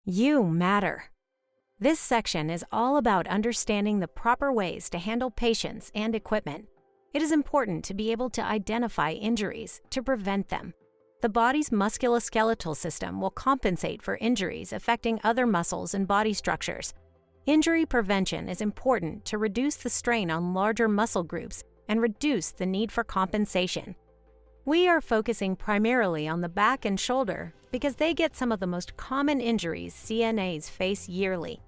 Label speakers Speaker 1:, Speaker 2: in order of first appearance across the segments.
Speaker 1: You matter. This section is all about understanding the proper ways to handle patients and equipment. It is important to be able to identify injuries to prevent them. The body's musculoskeletal system will compensate for injuries affecting other muscles and body structures. Injury prevention is important to reduce the strain on larger muscle groups and reduce the need for compensation. We are focusing primarily on the back and shoulder because they get some of the most common injuries CNAs face yearly.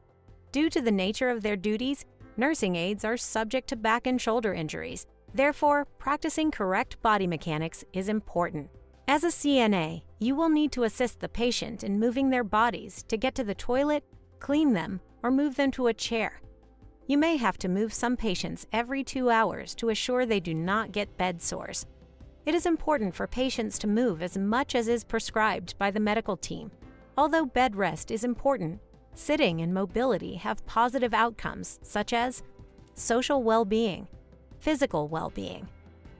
Speaker 1: Due to the nature of their duties, nursing aides are subject to back and shoulder injuries. Therefore, practicing correct body mechanics is important. As a CNA, you will need to assist the patient in moving their bodies to get to the toilet, clean them, or move them to a chair. You may have to move some patients every 2 hours to assure they do not get bed sores. It is important for patients to move as much as is prescribed by the medical team. Although bed rest is important, sitting and mobility have positive outcomes such as social well-being, physical well-being,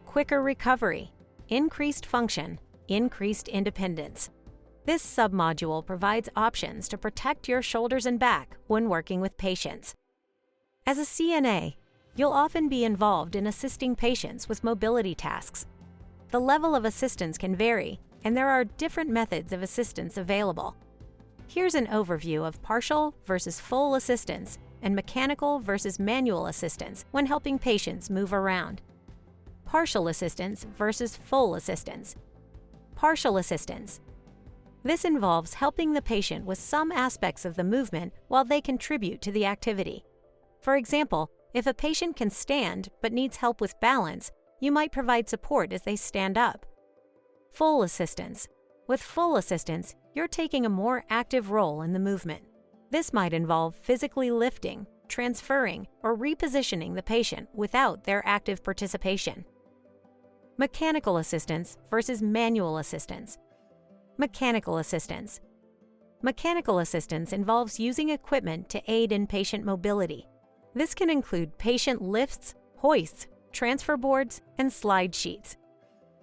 Speaker 1: quicker recovery, increased function, increased independence. This submodule provides options to protect your shoulders and back when working with patients. As a CNA, you'll often be involved in assisting patients with mobility tasks. The level of assistance can vary, and there are different methods of assistance available. Here's an overview of partial versus full assistance and mechanical versus manual assistance when helping patients move around. Partial assistance versus full assistance. Partial assistance. This involves helping the patient with some aspects of the movement while they contribute to the activity. For example, if a patient can stand but needs help with balance, you might provide support as they stand up. Full assistance. With full assistance, you're taking a more active role in the movement. This might involve physically lifting, transferring, or repositioning the patient without their active participation. Mechanical assistance versus manual assistance. Mechanical assistance. Mechanical assistance involves using equipment to aid in patient mobility. This can include patient lifts, hoists, transfer boards, and slide sheets.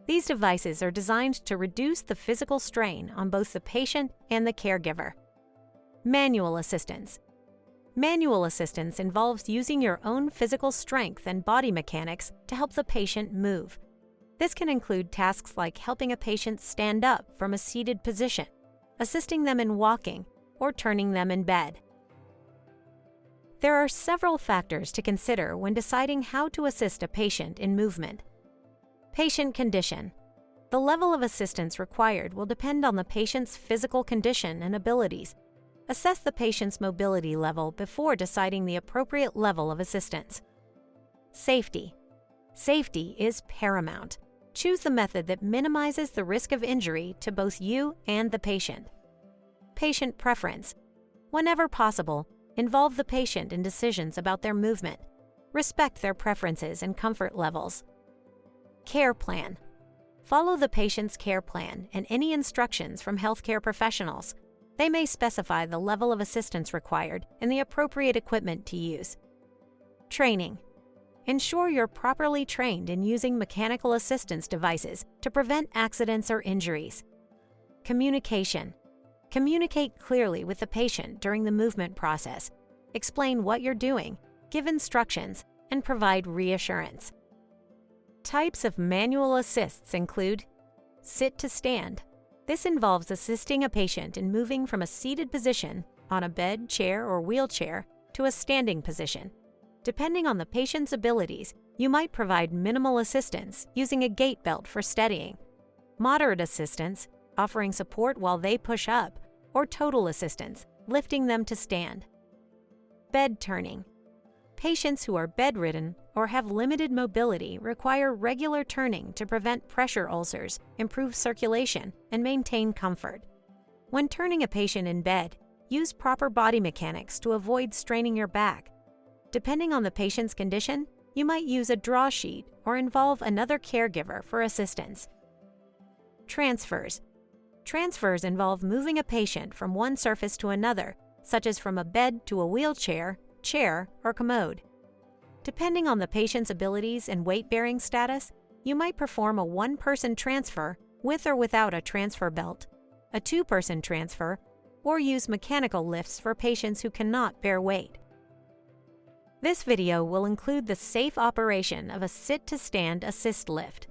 Speaker 1: These devices are designed to reduce the physical strain on both the patient and the caregiver. Manual assistance. Manual assistance involves using your own physical strength and body mechanics to help the patient move. This can include tasks like helping a patient stand up from a seated position, assisting them in walking, or turning them in bed. There are several factors to consider when deciding how to assist a patient in movement. Patient condition. The level of assistance required will depend on the patient's physical condition and abilities. Assess the patient's mobility level before deciding the appropriate level of assistance. Safety. Safety is paramount. Choose the method that minimizes the risk of injury to both you and the patient. Patient preference. Whenever possible, involve the patient in decisions about their movement. Respect their preferences and comfort levels. Care plan. Follow the patient's care plan and any instructions from healthcare professionals. They may specify the level of assistance required and the appropriate equipment to use. Training. Ensure you're properly trained in using mechanical assistance devices to prevent accidents or injuries. Communication. Communicate clearly with the patient during the movement process. Explain what you're doing, give instructions, and provide reassurance. Types of manual assists include sit to stand. This involves assisting a patient in moving from a seated position on a bed, chair, or wheelchair to a standing position. Depending on the patient's abilities, you might provide minimal assistance using a gait belt for steadying, moderate assistance, offering support while they push up, or total assistance, lifting them to stand. Bed turning. Patients who are bedridden or have limited mobility require regular turning to prevent pressure ulcers, improve circulation, and maintain comfort. When turning a patient in bed, use proper body mechanics to avoid straining your back. Depending on the patient's condition, you might use a draw sheet or involve another caregiver for assistance. Transfers. Transfers involve moving a patient from one surface to another, such as from a bed to a wheelchair, chair, or commode. Depending on the patient's abilities and weight-bearing status, you might perform a one-person transfer with or without a transfer belt, a two-person transfer, or use mechanical lifts for patients who cannot bear weight. This video will include the safe operation of a sit-to-stand assist lift.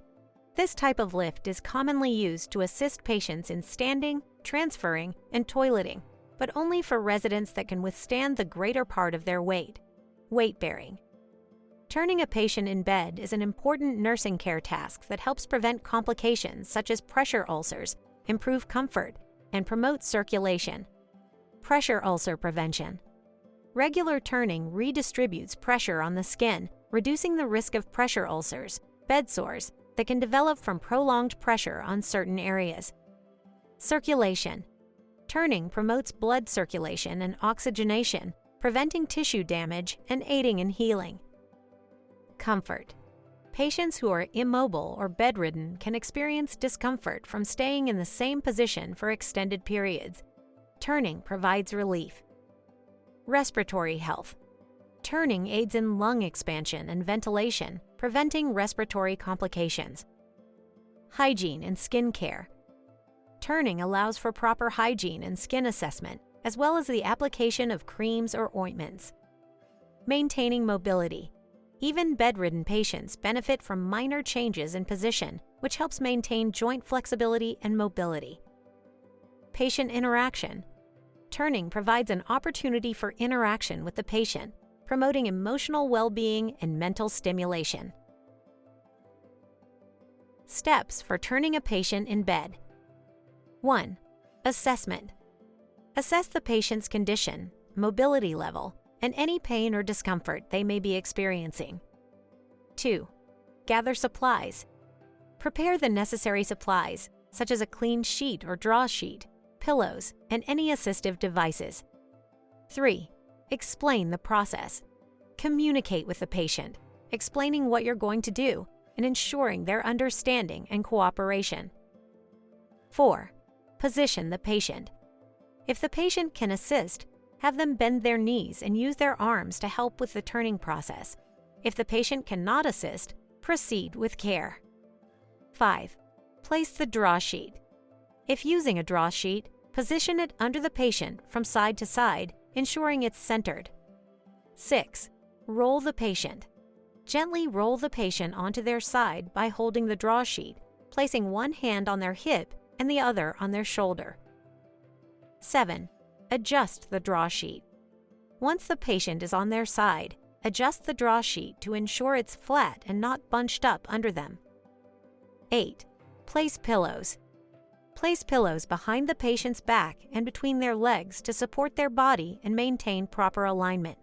Speaker 1: This type of lift is commonly used to assist patients in standing, transferring, and toileting, but only for residents that can withstand the greater part of their weight. Weight bearing. Turning a patient in bed is an important nursing care task that helps prevent complications such as pressure ulcers, improve comfort, and promote circulation. Pressure ulcer prevention. Regular turning redistributes pressure on the skin, reducing the risk of pressure ulcers, bed sores, that can develop from prolonged pressure on certain areas. Circulation. Turning promotes blood circulation and oxygenation, preventing tissue damage and aiding in healing. Comfort. Patients who are immobile or bedridden can experience discomfort from staying in the same position for extended periods. Turning provides relief. Respiratory health. Turning aids in lung expansion and ventilation, preventing respiratory complications. Hygiene and skin care. Turning allows for proper hygiene and skin assessment, as well as the application of creams or ointments. Maintaining mobility. Even bedridden patients benefit from minor changes in position, which helps maintain joint flexibility and mobility. Patient interaction. Turning provides an opportunity for interaction with the patient, promoting emotional well-being and mental stimulation. Steps for turning a patient in bed. 1. Assessment. Assess the patient's condition, mobility level, and any pain or discomfort they may be experiencing. 2. Gather supplies. Prepare the necessary supplies, such as a clean sheet or draw sheet, pillows, and any assistive devices. 3. Explain the process. Communicate with the patient, explaining what you're going to do and ensuring their understanding and cooperation. 4. Position the patient. If the patient can assist, have them bend their knees and use their arms to help with the turning process. If the patient cannot assist, proceed with care. 5. Place the draw sheet. If using a draw sheet, position it under the patient from side to side, ensuring it's centered. 6. Roll the patient. Gently roll the patient onto their side by holding the draw sheet, placing one hand on their hip and the other on their shoulder. 7. Adjust the draw sheet. Once the patient is on their side, adjust the draw sheet to ensure it's flat and not bunched up under them. 8. Place pillows. Place pillows behind the patient's back and between their legs to support their body and maintain proper alignment.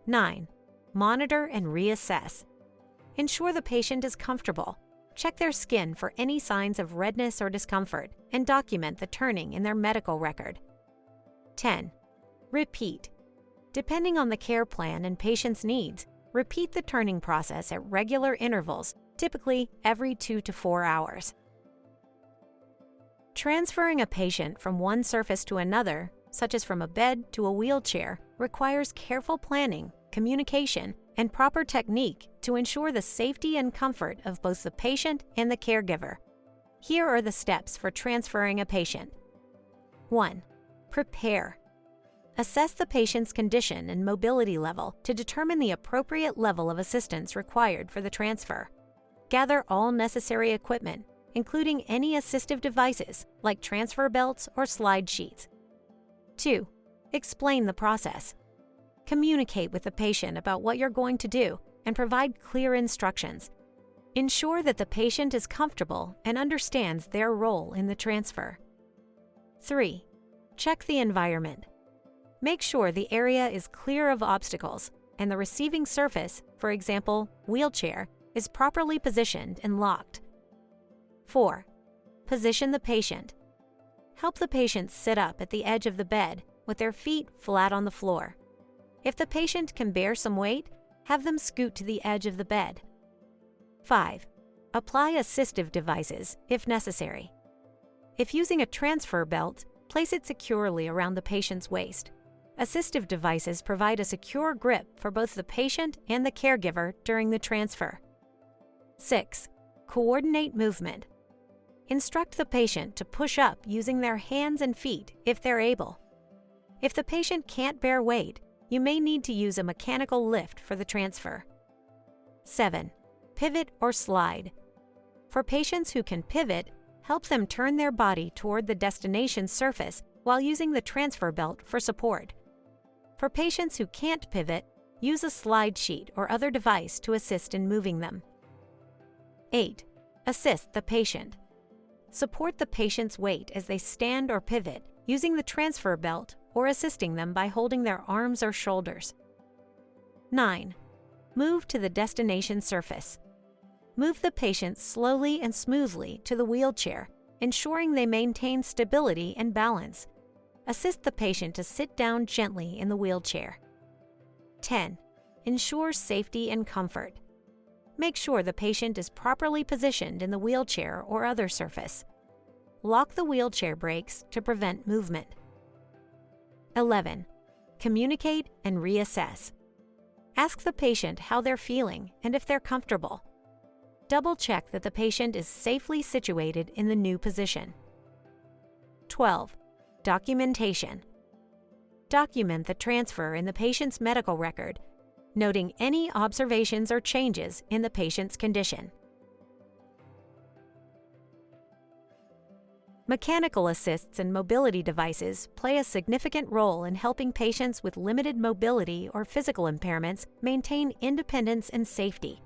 Speaker 1: 9. Monitor and reassess. Ensure the patient is comfortable. Check their skin for any signs of redness or discomfort and document the turning in their medical record. 10. Repeat. Depending on the care plan and patient's needs, repeat the turning process at regular intervals, typically every 2 to 4 hours. Transferring a patient from one surface to another, such as from a bed to a wheelchair, requires careful planning, communication, and proper technique to ensure the safety and comfort of both the patient and the caregiver. Here are the steps for transferring a patient. 1. Prepare. Assess the patient's condition and mobility level to determine the appropriate level of assistance required for the transfer. Gather all necessary equipment, including any assistive devices like transfer belts or slide sheets. 2. Explain the process. Communicate with the patient about what you're going to do and provide clear instructions. Ensure that the patient is comfortable and understands their role in the transfer. 3. Check the environment. Make sure the area is clear of obstacles and the receiving surface, for example, wheelchair, is properly positioned and locked. 4. Position the patient. Help the patient sit up at the edge of the bed with their feet flat on the floor. If the patient can bear some weight, have them scoot to the edge of the bed. 5. Apply assistive devices if necessary. If using a transfer belt, place it securely around the patient's waist. Assistive devices provide a secure grip for both the patient and the caregiver during the transfer. 6. Coordinate movement. Instruct the patient to push up using their hands and feet if they're able. If the patient can't bear weight, you may need to use a mechanical lift for the transfer. 7. Pivot or slide. For patients who can pivot, help them turn their body toward the destination surface while using the transfer belt for support. For patients who can't pivot, use a slide sheet or other device to assist in moving them. 8. Assist the patient. Support the patient's weight as they stand or pivot, using the transfer belt or assisting them by holding their arms or shoulders. 9. Move to the destination surface. Move the patient slowly and smoothly to the wheelchair, ensuring they maintain stability and balance. Assist the patient to sit down gently in the wheelchair. 10. Ensure safety and comfort. Make sure the patient is properly positioned in the wheelchair or other surface. Lock the wheelchair brakes to prevent movement. 11. Communicate and reassess. Ask the patient how they're feeling and if they're comfortable. Double-check that the patient is safely situated in the new position. 12. Documentation. Document the transfer in the patient's medical record, noting any observations or changes in the patient's condition. Mechanical assists and mobility devices play a significant role in helping patients with limited mobility or physical impairments maintain independence and safety.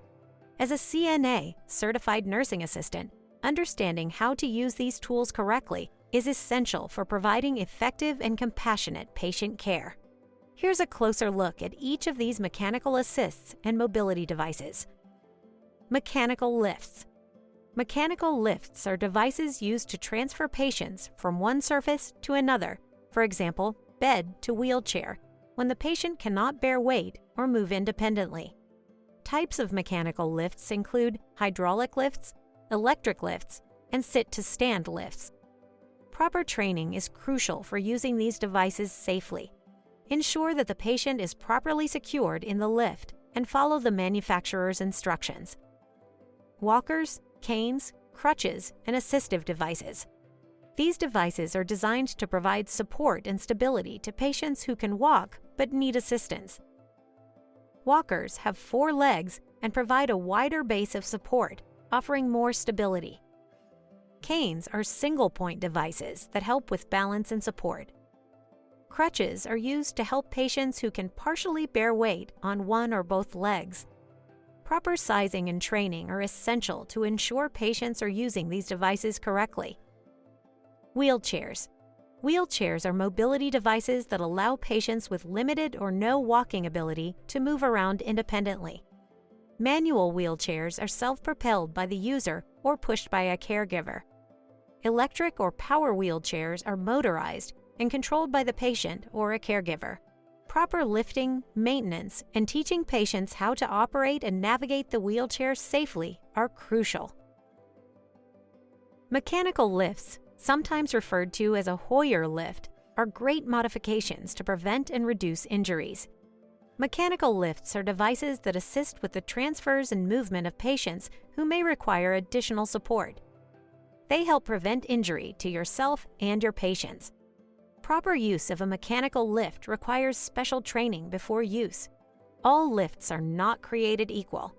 Speaker 1: As a CNA, certified nursing assistant, understanding how to use these tools correctly is essential for providing effective and compassionate patient care. Here's a closer look at each of these mechanical assists and mobility devices. Mechanical lifts. Mechanical lifts are devices used to transfer patients from one surface to another, for example, bed to wheelchair, when the patient cannot bear weight or move independently. Types of mechanical lifts include hydraulic lifts, electric lifts, and sit-to-stand lifts. Proper training is crucial for using these devices safely. Ensure that the patient is properly secured in the lift and follow the manufacturer's instructions. Walkers, canes, crutches, and assistive devices. These devices are designed to provide support and stability to patients who can walk but need assistance. Walkers have 4 legs and provide a wider base of support, offering more stability. Canes are single-point devices that help with balance and support. Crutches are used to help patients who can partially bear weight on one or both legs. Proper sizing and training are essential to ensure patients are using these devices correctly. Wheelchairs. Wheelchairs are mobility devices that allow patients with limited or no walking ability to move around independently. Manual wheelchairs are self-propelled by the user or pushed by a caregiver. Electric or power wheelchairs are motorized and controlled by the patient or a caregiver. Proper lifting, maintenance, and teaching patients how to operate and navigate the wheelchair safely are crucial. Mechanical lifts, sometimes referred to as a Hoyer lift, are great modifications to prevent and reduce injuries. Mechanical lifts are devices that assist with the transfers and movement of patients who may require additional support. They help prevent injury to yourself and your patients. Proper use of a mechanical lift requires special training before use. All lifts are not created equal.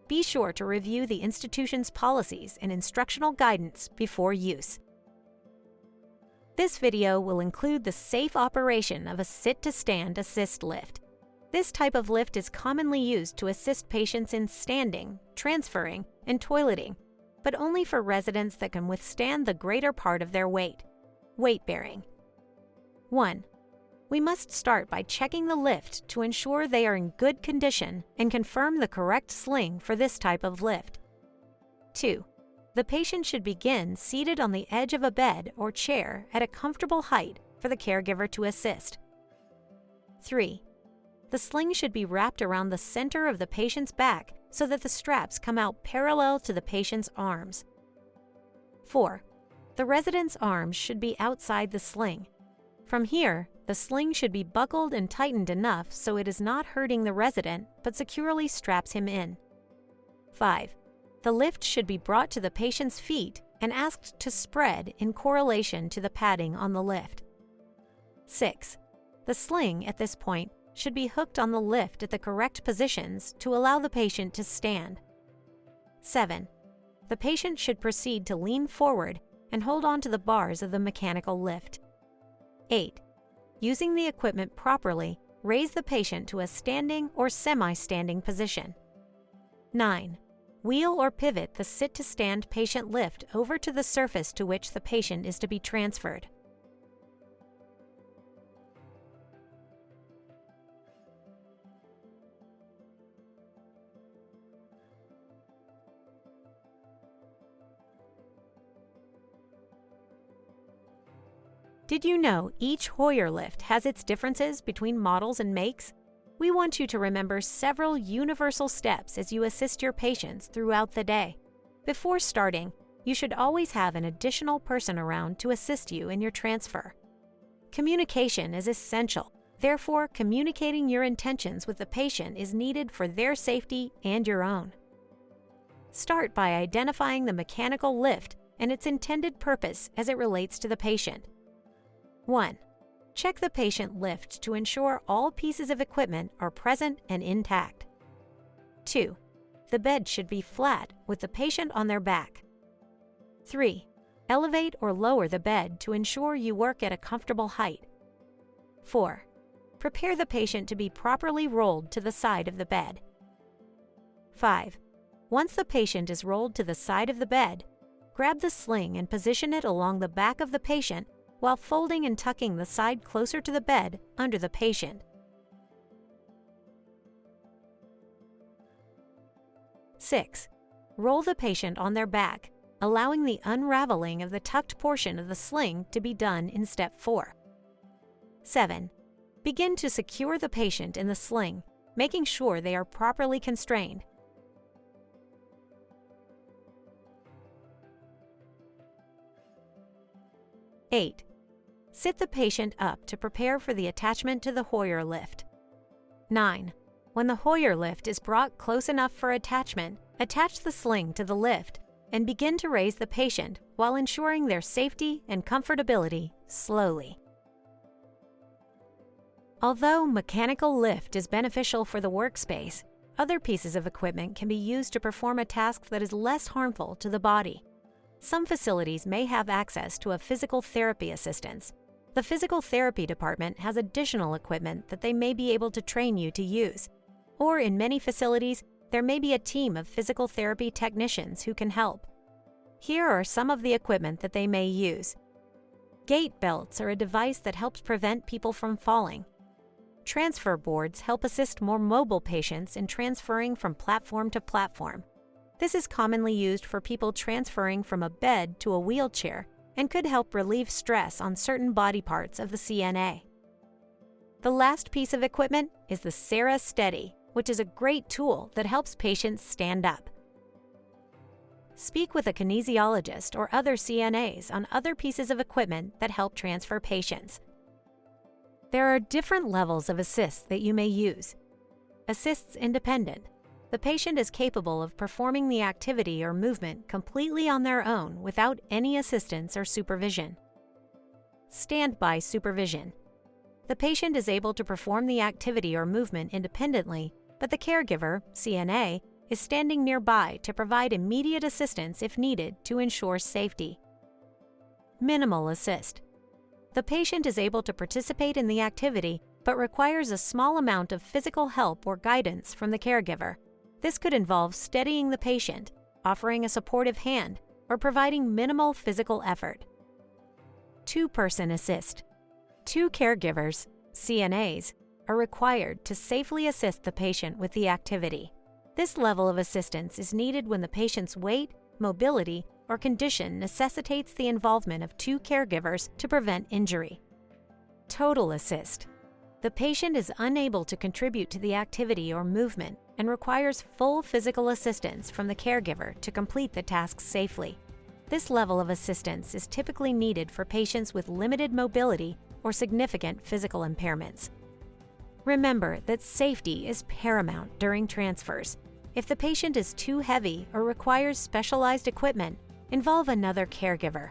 Speaker 1: Be sure to review the institution's policies and instructional guidance before use. This video will include the safe operation of a sit-to-stand assist lift. This type of lift is commonly used to assist patients in standing, transferring, and toileting, but only for residents that can withstand the greater part of their weight. Weight bearing. 1. We must start by checking the lift to ensure they are in good condition and confirm the correct sling for this type of lift. 2. The patient should begin seated on the edge of a bed or chair at a comfortable height for the caregiver to assist. 3. The sling should be wrapped around the center of the patient's back so that the straps come out parallel to the patient's arms. 4. The resident's arms should be outside the sling. From here, the sling should be buckled and tightened enough so it is not hurting the resident but securely straps him in. 5. The lift should be brought to the patient's feet and asked to spread in correlation to the padding on the lift. 6. The sling at this point should be hooked on the lift at the correct positions to allow the patient to stand. 7. The patient should proceed to lean forward and hold on to the bars of the mechanical lift. 8. Using the equipment properly, raise the patient to a standing or semi-standing position. 9. Wheel or pivot the sit-to-stand patient lift over to the surface to which the patient is to be transferred. Did you know each Hoyer lift has its differences between models and makes? We want you to remember several universal steps as you assist your patients throughout the day. Before starting, you should always have an additional person around to assist you in your transfer. Communication is essential. Therefore, communicating your intentions with the patient is needed for their safety and your own. Start by identifying the mechanical lift and its intended purpose as it relates to the patient. 1. Check the patient lift to ensure all pieces of equipment are present and intact. 2. The bed should be flat with the patient on their back. 3. Elevate or lower the bed to ensure you work at a comfortable height. 4. Prepare the patient to be properly rolled to the side of the bed. 5. Once the patient is rolled to the side of the bed, grab the sling and position it along the back of the patient while folding and tucking the side closer to the bed under the patient. 6. Roll the patient on their back, allowing the unraveling of the tucked portion of the sling to be done in step 4. 7. Begin to secure the patient in the sling, making sure they are properly constrained. 8. Sit the patient up to prepare for the attachment to the Hoyer lift. 9. When the Hoyer lift is brought close enough for attachment, attach the sling to the lift and begin to raise the patient while ensuring their safety and comfortability slowly. Although mechanical lift is beneficial for the workspace, other pieces of equipment can be used to perform a task that is less harmful to the body. Some facilities may have access to a physical therapy assistance. The physical therapy department has additional equipment that they may be able to train you to use. Or in many facilities, there may be a team of physical therapy technicians who can help. Here are some of the equipment that they may use. Gait belts are a device that helps prevent people from falling. Transfer boards help assist more mobile patients in transferring from platform to platform. This is commonly used for people transferring from a bed to a wheelchair and could help relieve stress on certain body parts of the CNA. The last piece of equipment is the Sarah Steady, which is a great tool that helps patients stand up. Speak with a kinesiologist or other CNAs on other pieces of equipment that help transfer patients. There are different levels of assists that you may use. Assists independent. The patient is capable of performing the activity or movement completely on their own without any assistance or supervision. Standby supervision. The patient is able to perform the activity or movement independently, but the caregiver, CNA, is standing nearby to provide immediate assistance if needed to ensure safety. Minimal assist. The patient is able to participate in the activity but requires a small amount of physical help or guidance from the caregiver. This could involve steadying the patient, offering a supportive hand, or providing minimal physical effort. Two-person assist. 2 caregivers, CNAs, are required to safely assist the patient with the activity. This level of assistance is needed when the patient's weight, mobility, or condition necessitates the involvement of 2 caregivers to prevent injury. Total assist. The patient is unable to contribute to the activity or movement and requires full physical assistance from the caregiver to complete the task safely. This level of assistance is typically needed for patients with limited mobility or significant physical impairments. Remember that safety is paramount during transfers. If the patient is too heavy or requires specialized equipment, Involve another caregiver.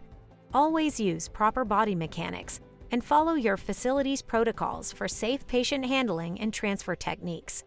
Speaker 1: Always use proper body mechanics and follow your facility's protocols for safe patient handling and transfer techniques.